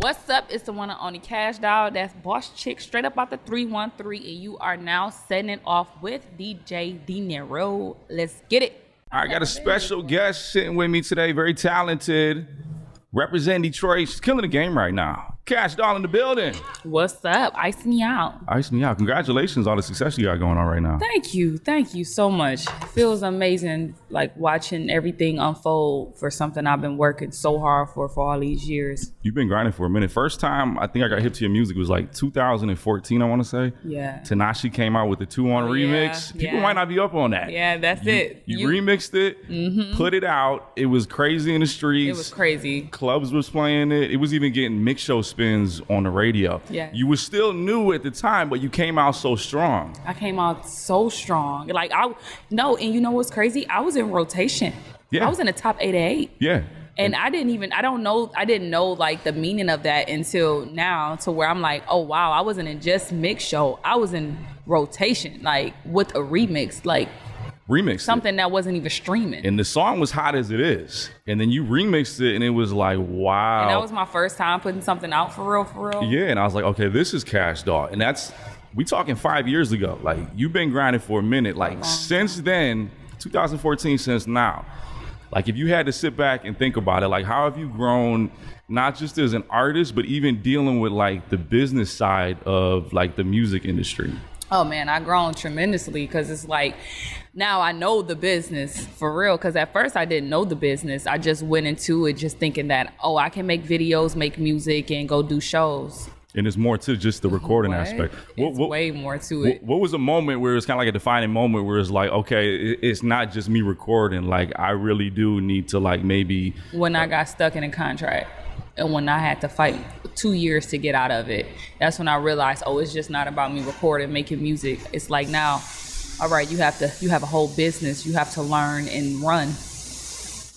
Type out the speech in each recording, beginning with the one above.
What's up? It's the one and only Kash Doll. That's Boss Chick, straight up out the 313, and you are now setting it off with DJ Dinero. Let's get it. I got a special guest sitting with me today, very talented, representing Detroit. She's killing the game right now. Kash Doll in the building. What's up? Ice me out. Ice me out. Congratulations on all the success you got going on right now. Thank you. Thank you so much. It feels amazing, like watching everything unfold for something I've been working so hard for all these years. You've been grinding for a minute. First time I think I got hip to your music was like 2014, I want to say. Yeah. Tanashi came out with the 2-on remix. People might not be up on that. Yeah, that's it. You remixed it, put it out. It was crazy in the streets. It was crazy. Clubs was playing it. It was even getting mix show spins on the radio. Yeah. You were still new at the time, but you came out so strong. I came out so strong. Like and you know what's crazy? I was in rotation. Yeah. I was in the top 8 of 8. Yeah. And I didn't know like the meaning of that until now, to where I'm like, oh wow, I wasn't in just mix show. I was in rotation, like with a remix, like something that wasn't even streaming. And the song was hot as it is. And then you remixed it and it was like, wow. And that was my first time putting something out for real. Yeah, and I was like, okay, this is Kash Doll. And we talking 5 years ago. Like, you've been grinding for a minute. Like, since then, 2014, since now. Like, if you had to sit back and think about it, like, how have you grown, not just as an artist, but even dealing with, like, the business side of, like, the music industry? Oh, man, I've grown tremendously, because it's like, now I know the business for real, because at first I didn't know the business. I just went into it just thinking that, I can make videos, make music, and go do shows. And it's more to just the recording aspect. It's way more to it. What was a moment where it's kind of like a defining moment where it's like, okay, it's not just me recording. Like, I really do need to, like, maybe... When I got stuck in a contract and when I had to fight 2 years to get out of it, that's when I realized, it's just not about me recording, making music. It's like, now, all right, you have a whole business you have to learn and run.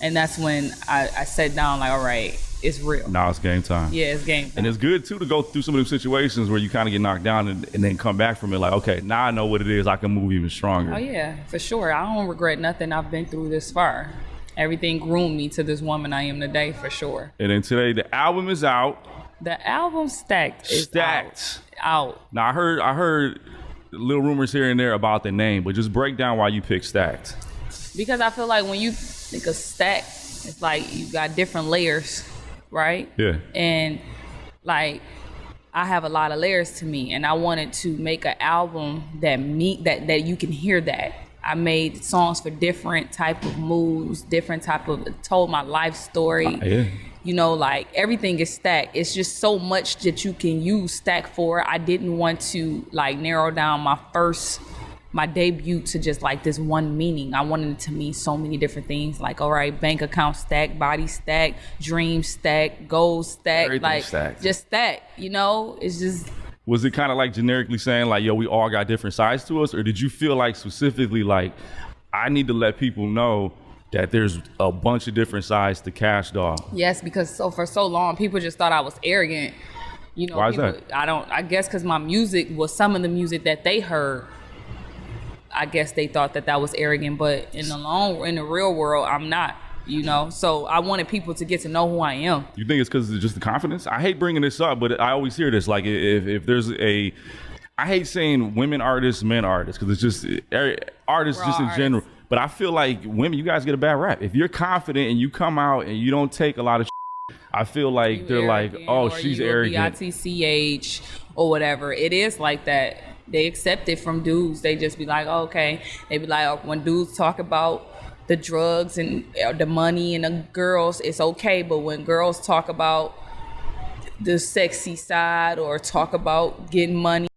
And that's when I sat down like, all right, it's real. Now it's game time. Yeah, it's game time. And it's good, too, to go through some of those situations where you kind of get knocked down and then come back from it like, okay, now I know what it is. I can move even stronger. Oh, yeah, for sure. I don't regret nothing I've been through this far. Everything groomed me to this woman I am today, for sure. And then today, the album is out. The album Stacked is out. Now, I heard little rumors here and there about the name, but just break down why you picked Stacked. Because I feel like when you think of stack, it's like you got different layers, right? Yeah. And like, I have a lot of layers to me, and I wanted to make an album that you can hear that. I made songs for different type of moods, told my life story. Yeah. You know, like, everything is stacked. It's just so much that you can use stack for. I didn't want to like narrow down my debut to just like this one meaning. I wanted it to mean so many different things. Like, all right, bank account stack, body stack, dream stack, goals stack, everything like stacked. Just stack, you know? It's just... Was it kind of like generically saying like, yo, we all got different sides to us? Or did you feel like specifically like, I need to let people know that there's a bunch of different sides to Kash Doll? Yes, because for so long, people just thought I was arrogant. You know, why is that? I guess because my music was some of the music that they heard. I guess they thought that was arrogant, but in the real world, I'm not, you know? So I wanted people to get to know who I am. You think it's because of just the confidence? I hate bringing this up, but I always hear this. Like, if there's I hate saying women artists, men artists, because it's just artists just in general. But I feel like women, you guys get a bad rap. If you're confident and you come out and you don't take a lot of I feel like they're like, oh, she's arrogant. BITCH or whatever. It is like that. They accept it from dudes. They just be like, oh, okay. They be like, when dudes talk about the drugs and the money and the girls, it's okay. But when girls talk about the sexy side or talk about getting money,